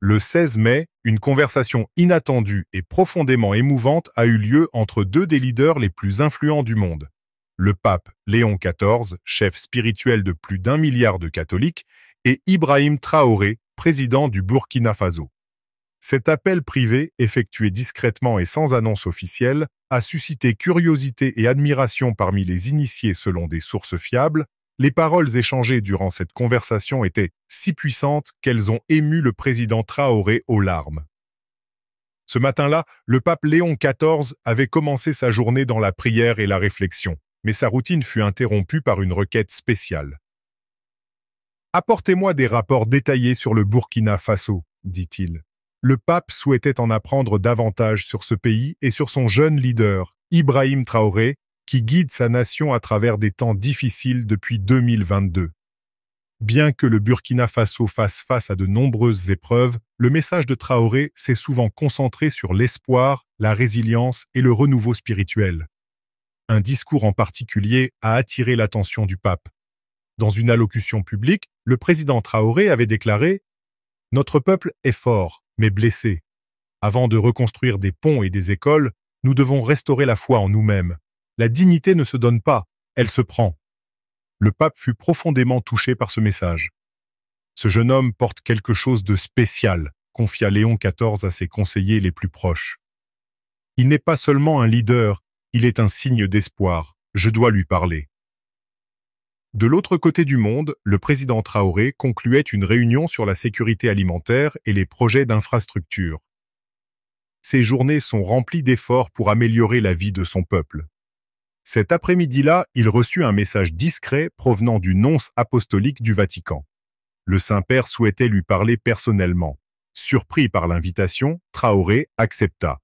Le 16 mai, une conversation inattendue et profondément émouvante a eu lieu entre deux des leaders les plus influents du monde. Le pape Léon XIV, chef spirituel de plus d'1 milliard de catholiques, et Ibrahim Traoré, président du Burkina Faso. Cet appel privé, effectué discrètement et sans annonce officielle, a suscité curiosité et admiration parmi les initiés selon des sources fiables. Les paroles échangées durant cette conversation étaient si puissantes qu'elles ont ému le président Traoré aux larmes. Ce matin-là, le pape Léon XIV avait commencé sa journée dans la prière et la réflexion, mais sa routine fut interrompue par une requête spéciale. « Apportez-moi des rapports détaillés sur le Burkina Faso », dit-il. Le pape souhaitait en apprendre davantage sur ce pays et sur son jeune leader, Ibrahim Traoré, qui guide sa nation à travers des temps difficiles depuis 2022. Bien que le Burkina Faso fasse face à de nombreuses épreuves, le message de Traoré s'est souvent concentré sur l'espoir, la résilience et le renouveau spirituel. Un discours en particulier a attiré l'attention du pape. Dans une allocution publique, le président Traoré avait déclaré « Notre peuple est fort, mais blessé. Avant de reconstruire des ponts et des écoles, nous devons restaurer la foi en nous-mêmes. La dignité ne se donne pas, elle se prend. » Le pape fut profondément touché par ce message. Ce jeune homme porte quelque chose de spécial, confia Léon XIV à ses conseillers les plus proches. Il n'est pas seulement un leader, il est un signe d'espoir. Je dois lui parler. De l'autre côté du monde, le président Traoré concluait une réunion sur la sécurité alimentaire et les projets d'infrastructure. Ces journées sont remplies d'efforts pour améliorer la vie de son peuple. Cet après-midi-là, il reçut un message discret provenant du nonce apostolique du Vatican. Le Saint-Père souhaitait lui parler personnellement. Surpris par l'invitation, Traoré accepta.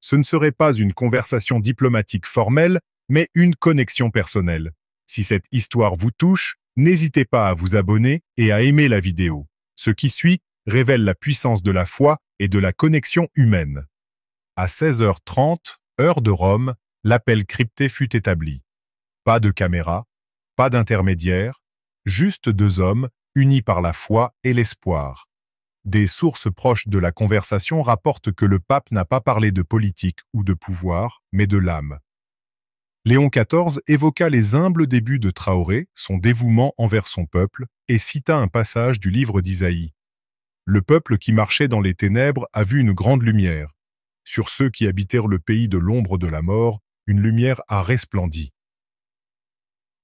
Ce ne serait pas une conversation diplomatique formelle, mais une connexion personnelle. Si cette histoire vous touche, n'hésitez pas à vous abonner et à aimer la vidéo. Ce qui suit révèle la puissance de la foi et de la connexion humaine. À 16h30, heure de Rome, l'appel crypté fut établi. Pas de caméra, pas d'intermédiaire, juste deux hommes unis par la foi et l'espoir. Des sources proches de la conversation rapportent que le pape n'a pas parlé de politique ou de pouvoir, mais de l'âme. Léon XIV évoqua les humbles débuts de Traoré, son dévouement envers son peuple, et cita un passage du livre d'Isaïe. Le peuple qui marchait dans les ténèbres a vu une grande lumière. Sur ceux qui habitèrent le pays de l'ombre de la mort, une lumière a resplendi.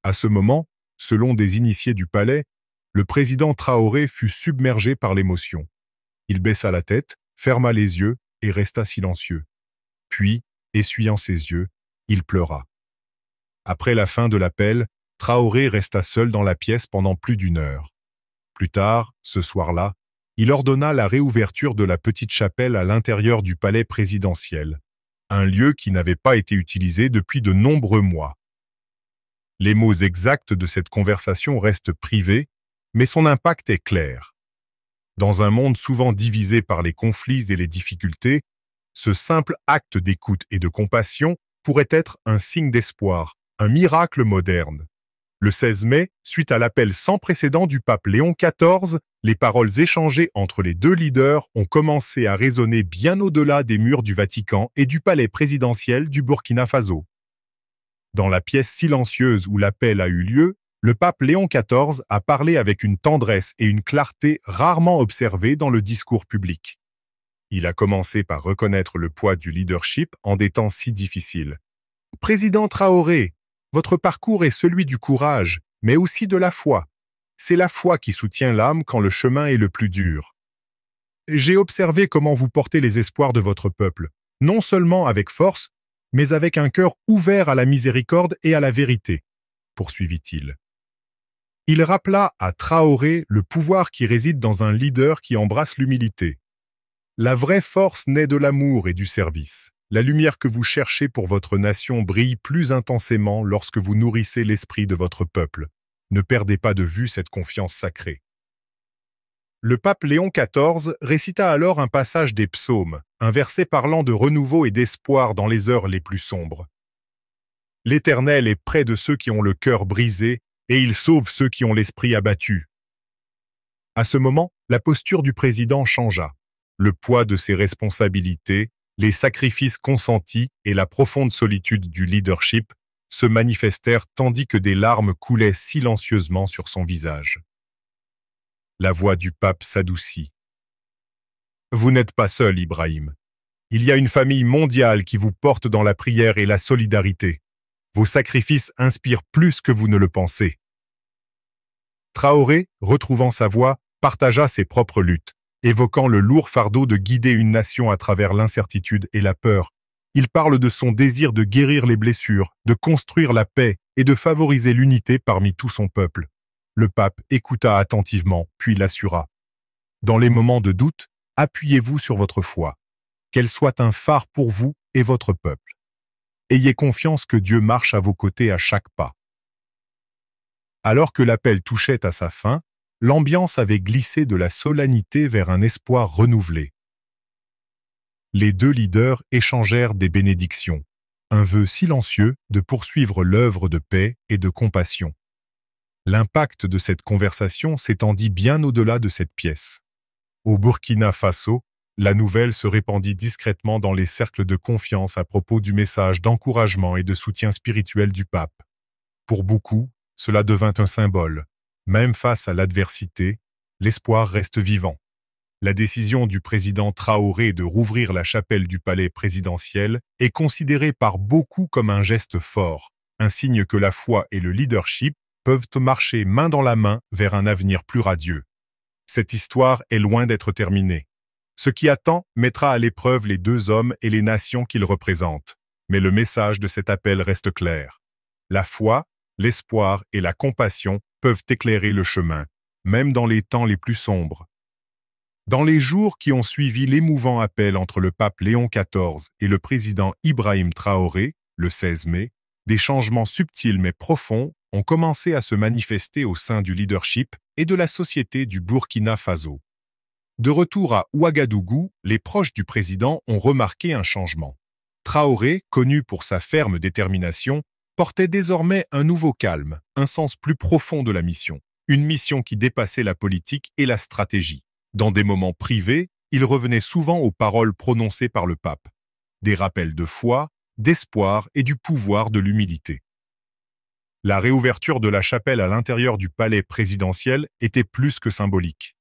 À ce moment, selon des initiés du palais, le président Traoré fut submergé par l'émotion. Il baissa la tête, ferma les yeux et resta silencieux. Puis, essuyant ses yeux, il pleura. Après la fin de l'appel, Traoré resta seul dans la pièce pendant plus d'1 heure. Plus tard, ce soir-là, il ordonna la réouverture de la petite chapelle à l'intérieur du palais présidentiel, un lieu qui n'avait pas été utilisé depuis de nombreux mois. Les mots exacts de cette conversation restent privés, mais son impact est clair. Dans un monde souvent divisé par les conflits et les difficultés, ce simple acte d'écoute et de compassion pourrait être un signe d'espoir, un miracle moderne. Le 16 mai, suite à l'appel sans précédent du pape Léon XIV, les paroles échangées entre les deux leaders ont commencé à résonner bien au-delà des murs du Vatican et du palais présidentiel du Burkina Faso. Dans la pièce silencieuse où l'appel a eu lieu, le pape Léon XIV a parlé avec une tendresse et une clarté rarement observées dans le discours public. Il a commencé par reconnaître le poids du leadership en des temps si difficiles. « Président Traoré, votre parcours est celui du courage, mais aussi de la foi. C'est la foi qui soutient l'âme quand le chemin est le plus dur. J'ai observé comment vous portez les espoirs de votre peuple, non seulement avec force, mais avec un cœur ouvert à la miséricorde et à la vérité, » poursuivit-il. Il rappela à Traoré le pouvoir qui réside dans un leader qui embrasse l'humilité. La vraie force naît de l'amour et du service. La lumière que vous cherchez pour votre nation brille plus intensément lorsque vous nourrissez l'esprit de votre peuple. Ne perdez pas de vue cette confiance sacrée. Le pape Léon XIV récita alors un passage des psaumes, un verset parlant de renouveau et d'espoir dans les heures les plus sombres. « L'Éternel est près de ceux qui ont le cœur brisé, et il sauve ceux qui ont l'esprit abattu. » À ce moment, la posture du président changea. Le poids de ses responsabilités, les sacrifices consentis et la profonde solitude du leadership se manifestèrent tandis que des larmes coulaient silencieusement sur son visage. La voix du pape s'adoucit. Vous n'êtes pas seul, Ibrahim. Il y a une famille mondiale qui vous porte dans la prière et la solidarité. Vos sacrifices inspirent plus que vous ne le pensez. Traoré, retrouvant sa voix, partagea ses propres luttes, évoquant le lourd fardeau de guider une nation à travers l'incertitude et la peur. Il parle de son désir de guérir les blessures, de construire la paix et de favoriser l'unité parmi tout son peuple. Le pape écouta attentivement, puis l'assura. Dans les moments de doute, appuyez-vous sur votre foi. Qu'elle soit un phare pour vous et votre peuple. Ayez confiance que Dieu marche à vos côtés à chaque pas. Alors que l'appel touchait à sa fin, l'ambiance avait glissé de la solennité vers un espoir renouvelé. Les deux leaders échangèrent des bénédictions, un vœu silencieux de poursuivre l'œuvre de paix et de compassion. L'impact de cette conversation s'étendit bien au-delà de cette pièce. Au Burkina Faso, la nouvelle se répandit discrètement dans les cercles de confiance à propos du message d'encouragement et de soutien spirituel du pape. Pour beaucoup, cela devint un symbole. Même face à l'adversité, l'espoir reste vivant. La décision du président Traoré de rouvrir la chapelle du palais présidentiel est considérée par beaucoup comme un geste fort, un signe que la foi et le leadership peuvent marcher main dans la main vers un avenir plus radieux. Cette histoire est loin d'être terminée. Ce qui attend mettra à l'épreuve les deux hommes et les nations qu'ils représentent. Mais le message de cet appel reste clair. La foi, l'espoir et la compassion peuvent éclairer le chemin, même dans les temps les plus sombres. Dans les jours qui ont suivi l'émouvant appel entre le pape Léon XIV et le président Ibrahim Traoré, le 16 mai, des changements subtils mais profonds ont commencé à se manifester au sein du leadership et de la société du Burkina Faso. De retour à Ouagadougou, les proches du président ont remarqué un changement. Traoré, connu pour sa ferme détermination, portait désormais un nouveau calme, un sens plus profond de la mission. Une mission qui dépassait la politique et la stratégie. Dans des moments privés, il revenait souvent aux paroles prononcées par le pape. Des rappels de foi, d'espoir et du pouvoir de l'humilité. La réouverture de la chapelle à l'intérieur du palais présidentiel était plus que symbolique.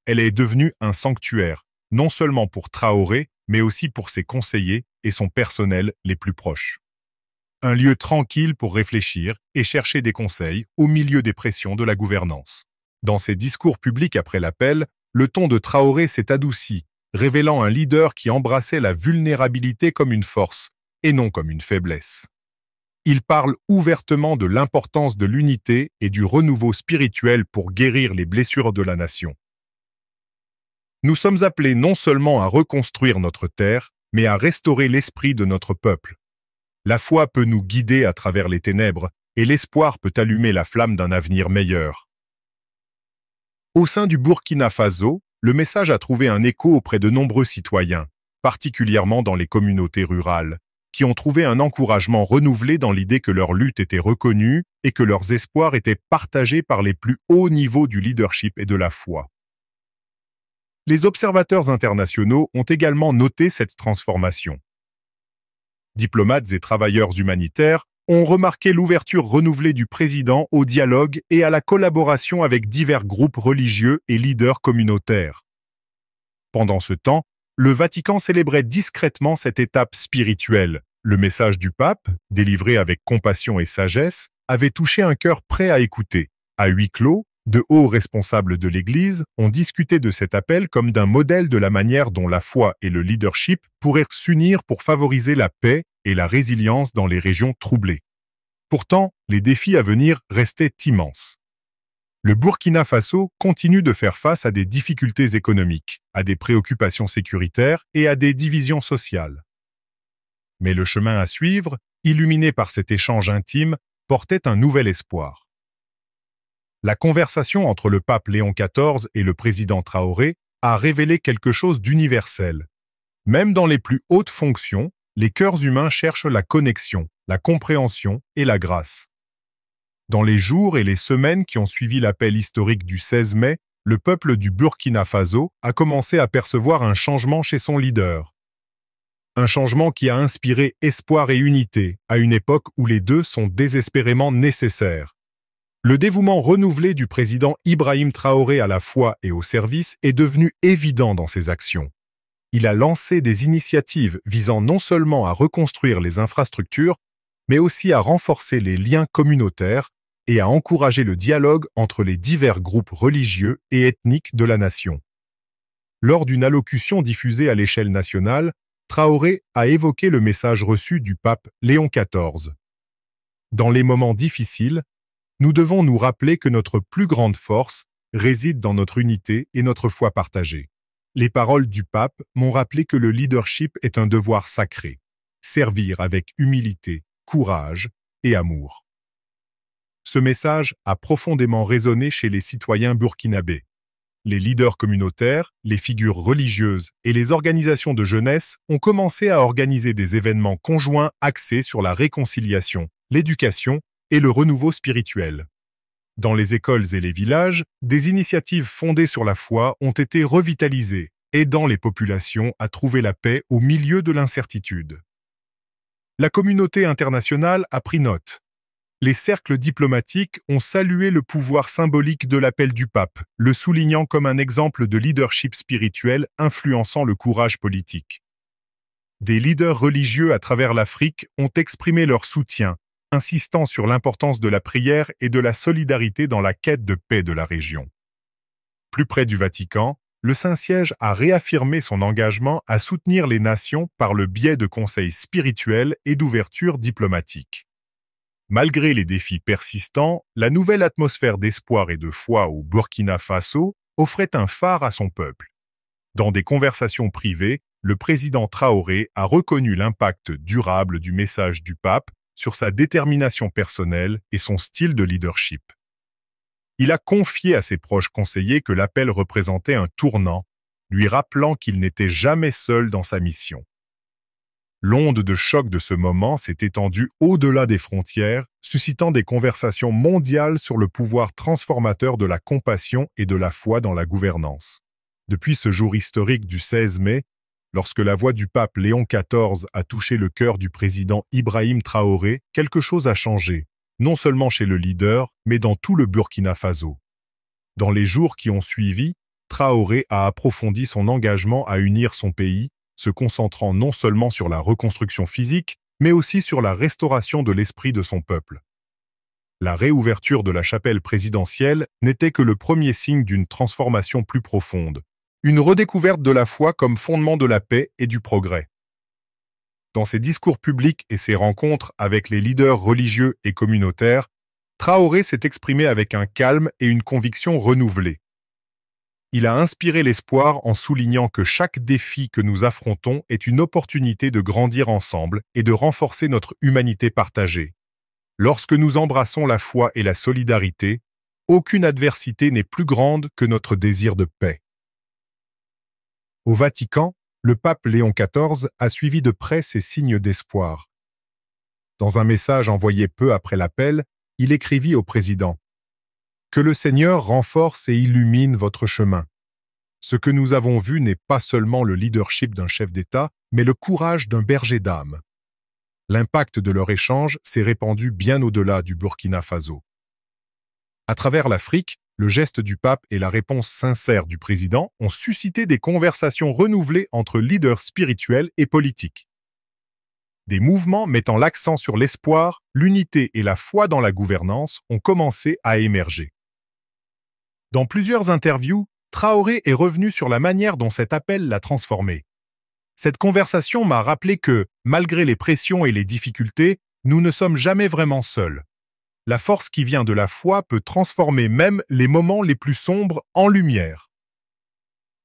Elle est devenue un sanctuaire, non seulement pour Traoré, mais aussi pour ses conseillers et son personnel les plus proches. Un lieu tranquille pour réfléchir et chercher des conseils au milieu des pressions de la gouvernance. Dans ses discours publics après l'appel, le ton de Traoré s'est adouci, révélant un leader qui embrassait la vulnérabilité comme une force et non comme une faiblesse. Il parle ouvertement de l'importance de l'unité et du renouveau spirituel pour guérir les blessures de la nation. Nous sommes appelés non seulement à reconstruire notre terre, mais à restaurer l'esprit de notre peuple. La foi peut nous guider à travers les ténèbres et l'espoir peut allumer la flamme d'un avenir meilleur. Au sein du Burkina Faso, le message a trouvé un écho auprès de nombreux citoyens, particulièrement dans les communautés rurales, qui ont trouvé un encouragement renouvelé dans l'idée que leur lutte était reconnue et que leurs espoirs étaient partagés par les plus hauts niveaux du leadership et de la foi. Les observateurs internationaux ont également noté cette transformation. Diplomates et travailleurs humanitaires ont remarqué l'ouverture renouvelée du président au dialogue et à la collaboration avec divers groupes religieux et leaders communautaires. Pendant ce temps, le Vatican célébrait discrètement cette étape spirituelle. Le message du pape, délivré avec compassion et sagesse, avait touché un cœur prêt à écouter. À huis clos, de hauts responsables de l'Église ont discuté de cet appel comme d'un modèle de la manière dont la foi et le leadership pourraient s'unir pour favoriser la paix et la résilience dans les régions troublées. Pourtant, les défis à venir restaient immenses. Le Burkina Faso continue de faire face à des difficultés économiques, à des préoccupations sécuritaires et à des divisions sociales. Mais le chemin à suivre, illuminé par cet échange intime, portait un nouvel espoir. La conversation entre le pape Léon XIV et le président Traoré a révélé quelque chose d'universel. Même dans les plus hautes fonctions, les cœurs humains cherchent la connexion, la compréhension et la grâce. Dans les jours et les semaines qui ont suivi l'appel historique du 16 mai, le peuple du Burkina Faso a commencé à percevoir un changement chez son leader. Un changement qui a inspiré espoir et unité, à une époque où les deux sont désespérément nécessaires. Le dévouement renouvelé du président Ibrahim Traoré à la foi et au service est devenu évident dans ses actions. Il a lancé des initiatives visant non seulement à reconstruire les infrastructures, mais aussi à renforcer les liens communautaires et à encourager le dialogue entre les divers groupes religieux et ethniques de la nation. Lors d'une allocution diffusée à l'échelle nationale, Traoré a évoqué le message reçu du pape Léon XIV. Dans les moments difficiles, nous devons nous rappeler que notre plus grande force réside dans notre unité et notre foi partagée. Les paroles du pape m'ont rappelé que le leadership est un devoir sacré, servir avec humilité, courage et amour. Ce message a profondément résonné chez les citoyens burkinabés. Les leaders communautaires, les figures religieuses et les organisations de jeunesse ont commencé à organiser des événements conjoints axés sur la réconciliation, l'éducation et le renouveau spirituel. Dans les écoles et les villages, des initiatives fondées sur la foi ont été revitalisées, aidant les populations à trouver la paix au milieu de l'incertitude. La communauté internationale a pris note. Les cercles diplomatiques ont salué le pouvoir symbolique de l'appel du pape, le soulignant comme un exemple de leadership spirituel influençant le courage politique. Des leaders religieux à travers l'Afrique ont exprimé leur soutien, insistant sur l'importance de la prière et de la solidarité dans la quête de paix de la région. Plus près du Vatican, le Saint-Siège a réaffirmé son engagement à soutenir les nations par le biais de conseils spirituels et d'ouverture diplomatique. Malgré les défis persistants, la nouvelle atmosphère d'espoir et de foi au Burkina Faso offrait un phare à son peuple. Dans des conversations privées, le président Traoré a reconnu l'impact durable du message du pape sur sa détermination personnelle et son style de leadership. Il a confié à ses proches conseillers que l'appel représentait un tournant, lui rappelant qu'il n'était jamais seul dans sa mission. L'onde de choc de ce moment s'est étendue au-delà des frontières, suscitant des conversations mondiales sur le pouvoir transformateur de la compassion et de la foi dans la gouvernance. Depuis ce jour historique du 16 mai, lorsque la voix du pape Léon XIV a touché le cœur du président Ibrahim Traoré, quelque chose a changé, non seulement chez le leader, mais dans tout le Burkina Faso. Dans les jours qui ont suivi, Traoré a approfondi son engagement à unir son pays, se concentrant non seulement sur la reconstruction physique, mais aussi sur la restauration de l'esprit de son peuple. La réouverture de la chapelle présidentielle n'était que le premier signe d'une transformation plus profonde, une redécouverte de la foi comme fondement de la paix et du progrès. Dans ses discours publics et ses rencontres avec les leaders religieux et communautaires, Traoré s'est exprimé avec un calme et une conviction renouvelée. Il a inspiré l'espoir en soulignant que chaque défi que nous affrontons est une opportunité de grandir ensemble et de renforcer notre humanité partagée. Lorsque nous embrassons la foi et la solidarité, aucune adversité n'est plus grande que notre désir de paix. Au Vatican, le pape Léon XIV a suivi de près ces signes d'espoir. Dans un message envoyé peu après l'appel, il écrivit au président « Que le Seigneur renforce et illumine votre chemin. Ce que nous avons vu n'est pas seulement le leadership d'un chef d'État, mais le courage d'un berger d'âme. » L'impact de leur échange s'est répandu bien au-delà du Burkina Faso. À travers l'Afrique, le geste du pape et la réponse sincère du président ont suscité des conversations renouvelées entre leaders spirituels et politiques. Des mouvements mettant l'accent sur l'espoir, l'unité et la foi dans la gouvernance ont commencé à émerger. Dans plusieurs interviews, Traoré est revenu sur la manière dont cet appel l'a transformé. Cette conversation m'a rappelé que, malgré les pressions et les difficultés, nous ne sommes jamais vraiment seuls. La force qui vient de la foi peut transformer même les moments les plus sombres en lumière.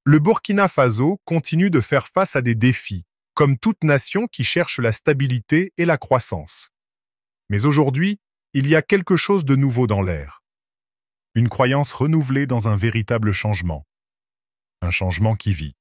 Le Burkina Faso continue de faire face à des défis, comme toute nation qui cherche la stabilité et la croissance. Mais aujourd'hui, il y a quelque chose de nouveau dans l'air. Une croyance renouvelée dans un véritable changement. Un changement qui vit.